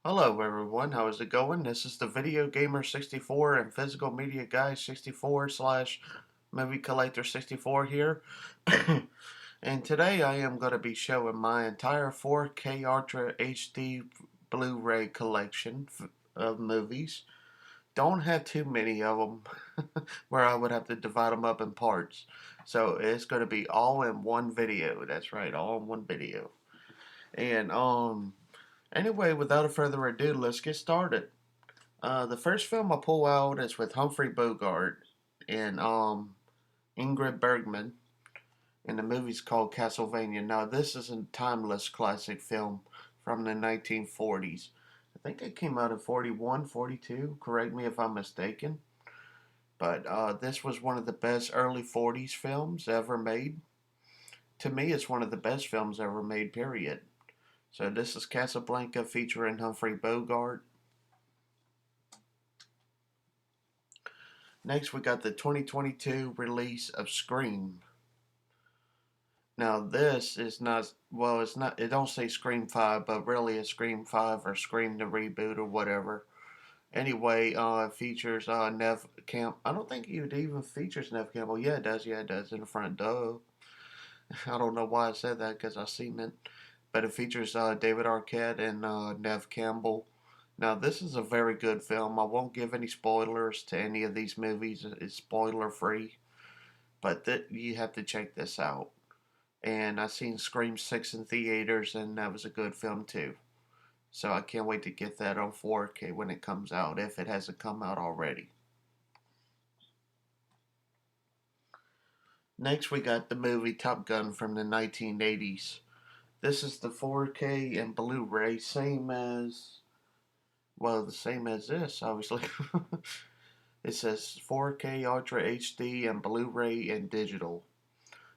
Hello everyone, how is it going? This is the Video Gamer 64 and Physical Media Guy 64 slash Movie Collector 64 here. And today I am going to be showing my entire 4K Ultra HD Blu Ray collection of movies. Don't have too many of them where I would have to divide them up in parts. So it's going to be all in one video. That's right, all in one video. And anyway, without further ado, let's get started. The first film I pull out is with Humphrey Bogart and Ingrid Bergman, and the movie's called Castlevania. Now, this is a timeless classic film from the 1940s. I think it came out in 41, 42. Correct me if I'm mistaken. But this was one of the best early 40s films ever made. To me, it's one of the best films ever made, period. So this is Casablanca featuring Humphrey Bogart. Next, we got the 2022 release of Scream. Now, this is not, well, it's not, it don't say Scream 5, but really it's Scream 5 or Scream the Reboot or whatever. Anyway, it features Nev Camp. I don't think it even features Nev Campbell. Yeah, it does in the front, duh. I don't know why I said that because I seen it. But it features David Arquette and Nev Campbell. Now, this is a very good film. I won't give any spoilers to any of these movies. It's spoiler free. But you have to check this out. And I seen Scream 6 in theaters, and that was a good film too. So I can't wait to get that on 4K when it comes out, if it hasn't come out already. Next, we got the movie Top Gun from the 1980s. This is the 4K and Blu ray, same as, well, the same as this, obviously. It says 4K Ultra HD and Blu ray and digital.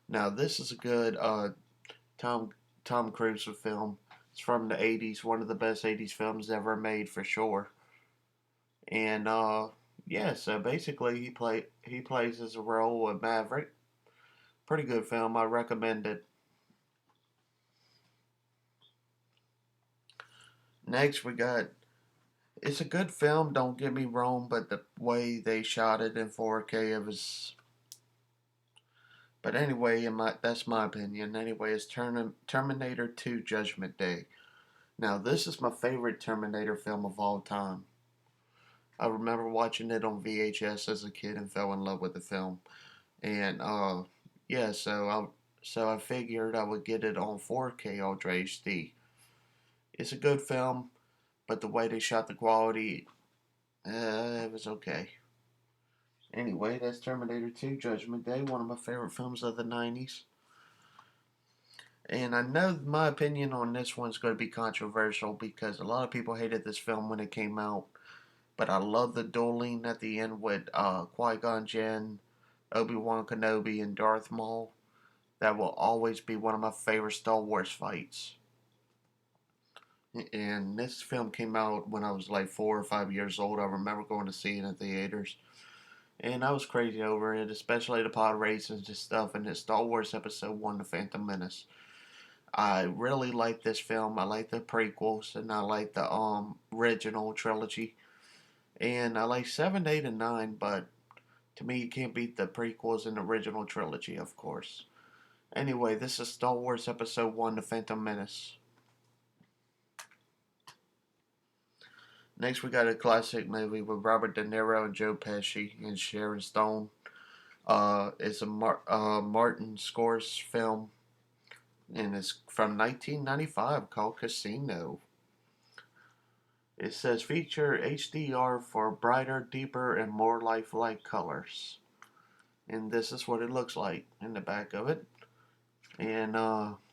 Now, this is a good Tom Tom Cruise film. It's from the 80s, one of the best 80s films ever made for sure. And yeah, so basically he plays as a role of Maverick. Pretty good film. I recommend it. Next we got, it's a good film, don't get me wrong, but the way they shot it in 4K, it was, but anyway, that's my opinion. Anyway, it's Terminator 2 Judgment Day. Now, this is my favorite Terminator film of all time. I remember watching it on VHS as a kid and fell in love with the film. And yeah, so I figured I would get it on 4K Ultra HD. It's a good film, but the way they shot the quality, it was okay. Anyway, that's Terminator 2 Judgment Day, one of my favorite films of the 90s. And I know my opinion on this one's going to be controversial because a lot of people hated this film when it came out. But I love the dueling at the end with Qui-Gon Jinn, Obi-Wan Kenobi, and Darth Maul. That will always be one of my favorite Star Wars fights. And this film came out when I was like 4 or 5 years old. I remember going to see it in theaters. And I was crazy over it, especially the pod races and stuff and the Star Wars Episode 1, The Phantom Menace. I really like this film. I like the prequels and I like the original trilogy. And I like 7, 8, and 9, but to me, you can't beat the prequels and the original trilogy, of course. Anyway, this is Star Wars Episode 1, The Phantom Menace. Next, we got a classic movie with Robert De Niro and Joe Pesci and Sharon Stone. It's a Martin Scorsese film, and it's from 1995 called Casino. It says feature HDR for brighter, deeper, and more lifelike colors. And this is what it looks like in the back of it. And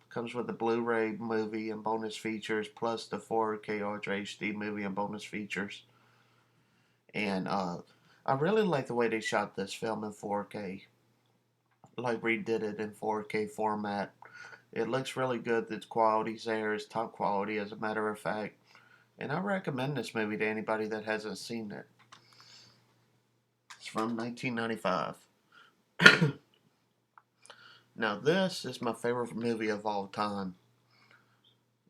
comes with the Blu-ray movie and bonus features, plus the 4K Ultra HD movie and bonus features. And I really like the way they shot this film in 4K. Like redid it in 4K format. It looks really good. The quality's there. It's top quality, as a matter of fact. And I recommend this movie to anybody that hasn't seen it. It's from 1995. Now, this is my favorite movie of all time.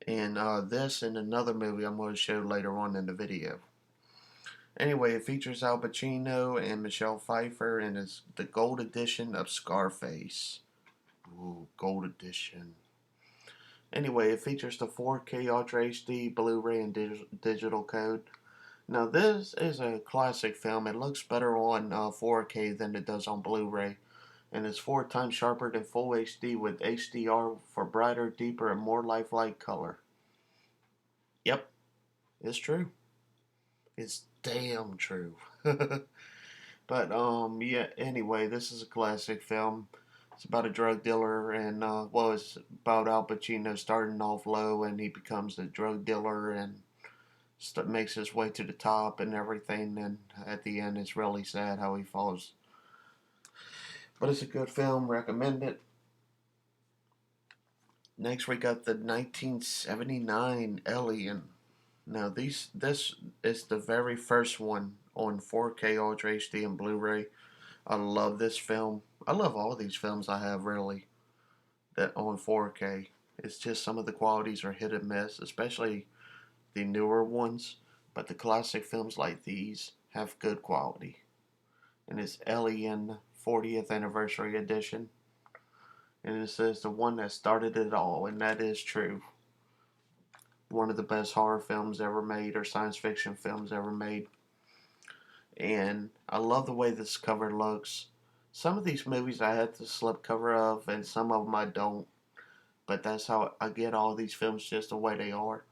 And this and another movie I'm going to show later on in the video. Anyway, it features Al Pacino and Michelle Pfeiffer, and it's the gold edition of Scarface. Ooh, gold edition. Anyway, it features the 4K Ultra HD Blu Ray and digital code. Now, this is a classic film. It looks better on 4K than it does on Blu Ray, and it's 4 times sharper than Full HD with HDR for brighter, deeper, and more lifelike color. Yep, it's true. It's damn true. But yeah. Anyway, this is a classic film. It's about a drug dealer, and well, it's about Al Pacino starting off low, and he becomes a drug dealer, and makes his way to the top and everything. And at the end, it's really sad how he falls. But it's a good film. Recommend it. Next, we got the 1979 Alien. Now, this is the very first one on 4K Ultra HD and Blu-ray. I love this film. I love all these films I have, really, that on 4K. It's just some of the qualities are hit and miss, especially the newer ones. But the classic films like these have good quality. And it's Alien 40th Anniversary Edition. And it says the one that started it all, and that is true. One of the best horror films ever made, or science fiction films ever made. And I love the way this cover looks. Some of these movies I had the slipcover of, and some of them I don't. But that's how I get all these films, just the way they are.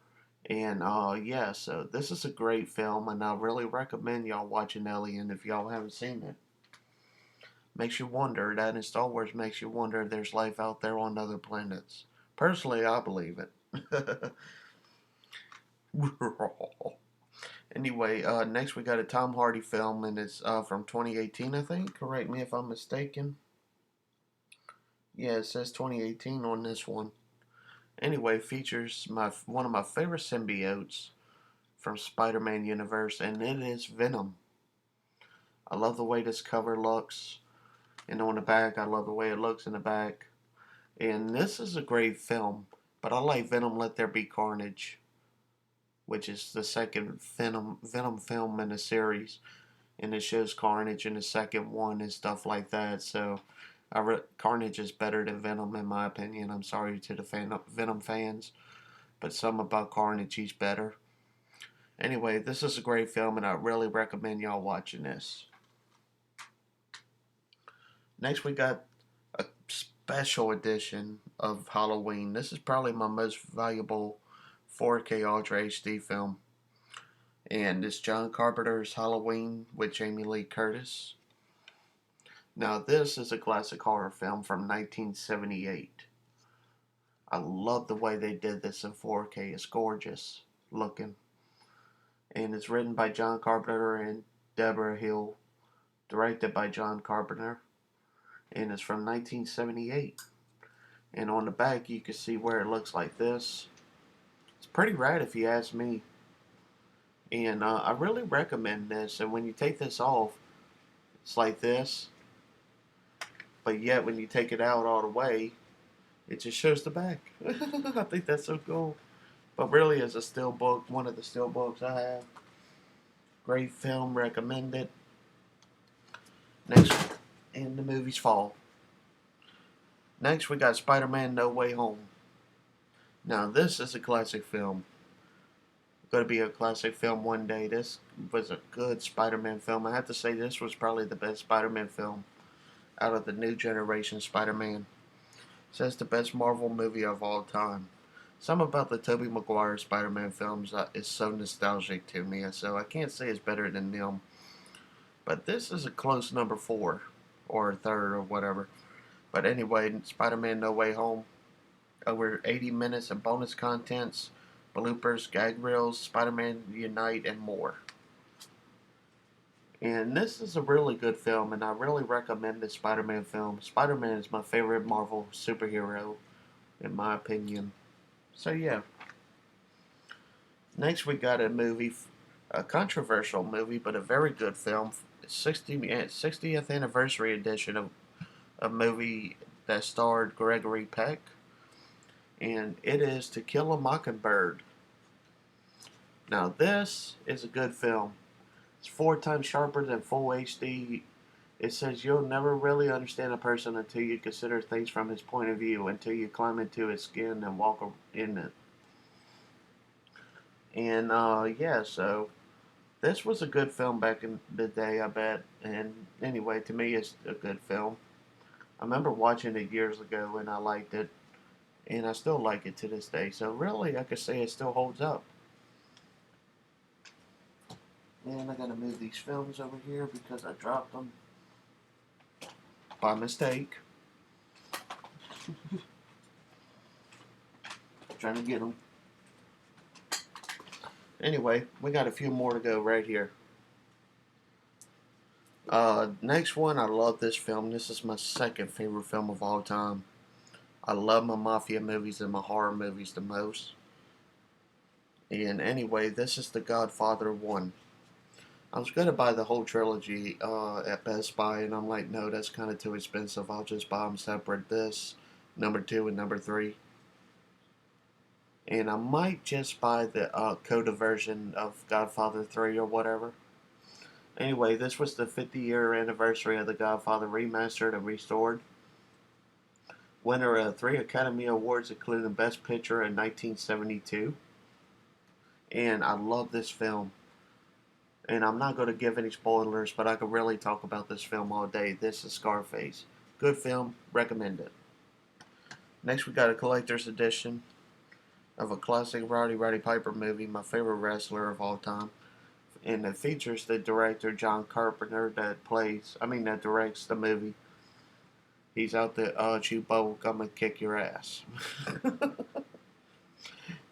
And yeah, so this is a great film, and I really recommend y'all watching Alien if y'all haven't seen it. Makes you wonder, that in Star Wars makes you wonder if there's life out there on other planets. Personally, I believe it. Anyway, next we got a Tom Hardy film, and it's from 2018, I think. Correct me if I'm mistaken. Yeah, it says 2018 on this one. Anyway, features one of my favorite symbiotes from SpiderMan universe, and it is Venom. I love the way this cover looks, and on the back, I love the way it looks in the back. And this is a great film, but I like Venom Let There Be Carnage, which is the second Venom film in the series, and it shows Carnage in the second one and stuff like that. So, Carnage is better than Venom in my opinion. I'm sorry to the Venom fans, but some about Carnage, he's better. Anyway, this is a great film, and I really recommend y'all watching this. Next, we got a special edition of Halloween. This is probably my most valuable 4K Ultra HD film. And it's John Carpenter's Halloween with Jamie Lee Curtis. Now, this is a classic horror film from 1978. I love the way they did this in 4K. It's gorgeous looking. And it's written by John Carpenter and Deborah Hill. Directed by John Carpenter. And it's from 1978. And on the back, you can see where it looks like this. It's pretty rad if you ask me. And I really recommend this. And when you take this off, it's like this. But yet, when you take it out all the way, it just shows the back. I think that's so cool. But really, as a steelbook, one of the steelbooks I have. Great film, recommended. Next, and the movies fall. Next, we got Spider-Man No Way Home. Now, this is a classic film. Going to be a classic film one day. This was a good Spider-Man film. I have to say this was probably the best Spider-Man film out of the new generation Spider-Man. It says the best Marvel movie of all time. Something about the Tobey Maguire Spider-Man films is so nostalgic to me, so I can't say it's better than them. But this is a close number 4 or third or whatever. But anyway, Spider-Man No Way Home. Over 80 minutes of bonus contents, bloopers, gag reels, Spider-Man Unite, and more. And this is a really good film, and I really recommend this Spider-Man film. Spider-Man is my favorite Marvel superhero, in my opinion. So yeah. Next we got a movie, a controversial movie, but a very good film. 60th anniversary edition of a movie that starred Gregory Peck. and it is To Kill a Mockingbird. Now this is a good film. It's 4 times sharper than full HD. It says you'll never really understand a person until you consider things from his point of view, until you climb into his skin and walk in it. And yeah, so this was a good film back in the day, I bet. And anyway, to me, it's a good film. I remember watching it years ago and I liked it. And I still like it to this day. So really, I could say it still holds up. And I gotta move these films over here because I dropped them by mistake. Trying to get them. Anyway, we got a few more to go right here. Next one, I love this film. This is my second favorite film of all time. I love my Mafia movies and my horror movies the most. And anyway, this is the Godfather 1. I was going to buy the whole trilogy at Best Buy, and I'm like, no, that's kind of too expensive. I'll just buy them separate, this, number 2 and number 3. And I might just buy the Coda version of Godfather 3 or whatever. Anyway, this was the 50-year anniversary of the Godfather remastered and restored. Winner of 3 Academy Awards, including Best Picture in 1972. And I love this film. And I'm not going to give any spoilers, but I could really talk about this film all day. This is Scarface. Good film. Recommend it. Next, we got a collector's edition of a classic Roddy Piper movie, my favorite wrestler of all time. And it features the director, John Carpenter, that directs the movie. He's out to chew bubblegum and kick your ass.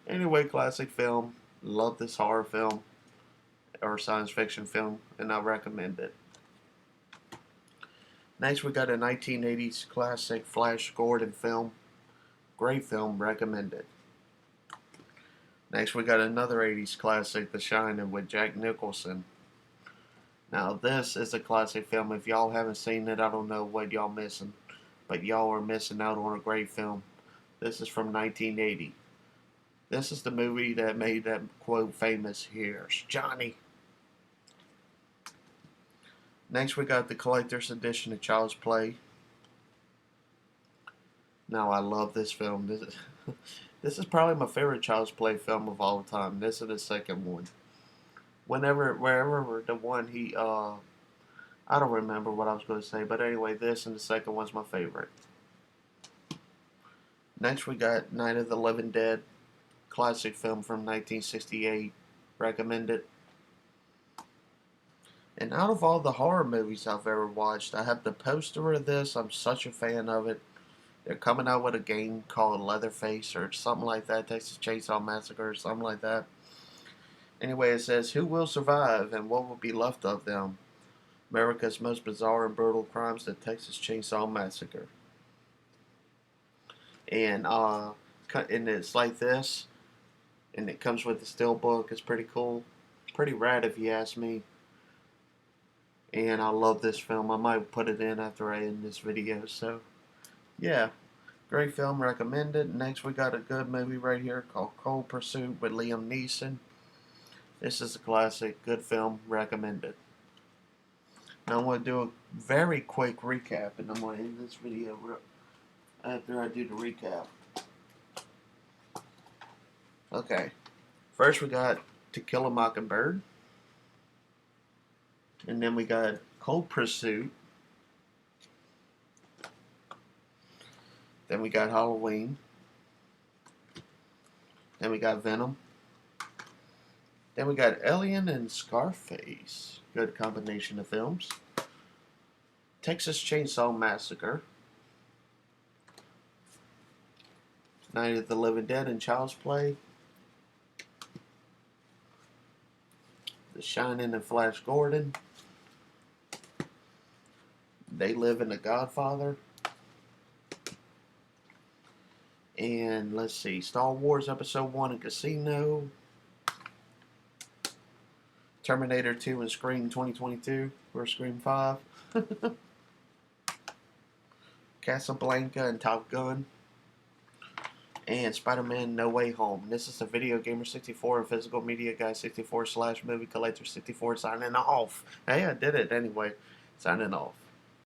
Anyway, classic film. Love this horror film or science fiction film, and I recommend it. Next, we got a 1980s classic Flash Gordon film. Great film, recommend it. Next, we got another 80s classic, The Shining, with Jack Nicholson. Now, this is a classic film. If y'all haven't seen it, I don't know what y'all missing, but y'all are missing out on a great film. This is from 1980. This is the movie that made that quote famous, "Here's Johnny." Next, we got the collector's edition of Child's Play. Now, I love this film. This is probably my favorite Child's Play film of all time. This is the second one. Wherever the one I don't remember what I was going to say, but anyway, this and the second one's my favorite. Next, we got Night of the Living Dead, classic film from 1968. Recommend it. And out of all the horror movies I've ever watched, I have the poster of this. I'm such a fan of it. They're coming out with a game called Leatherface or something like that, Texas Chainsaw Massacre or something like that. Anyway, it says, who will survive and what will be left of them? America's most bizarre and brutal crimes, the Texas Chainsaw Massacre. And it's like this, and it comes with the steelbook. It's pretty cool. Pretty rad if you ask me. And I love this film. I might put it in after I end this video. So, yeah. Great film. Recommend it. Next, we got a good movie right here called Cold Pursuit with Liam Neeson. This is a classic. Good film. Recommend it. Now, I'm going to do a very quick recap. And I'm going to end this video after I do the recap. Okay. First, we got To Kill a Mockingbird. And then we got Cold Pursuit. Then we got Halloween. Then we got Venom. Then we got Alien and Scarface. Good combination of films. Texas Chainsaw Massacre. Night of the Living Dead and Child's Play. The Shining and Flash Gordon. They Live in The Godfather. And let's see, Star Wars Episode 1 and Casino. Terminator 2 and Scream 2022, or Scream 5. Casablanca and Top Gun. and Spider-Man No Way Home. This is the Video Gamer 64 and Physical Media Guy 64 / Movie Collector 64 signing off. Hey, I did it anyway. Signing off.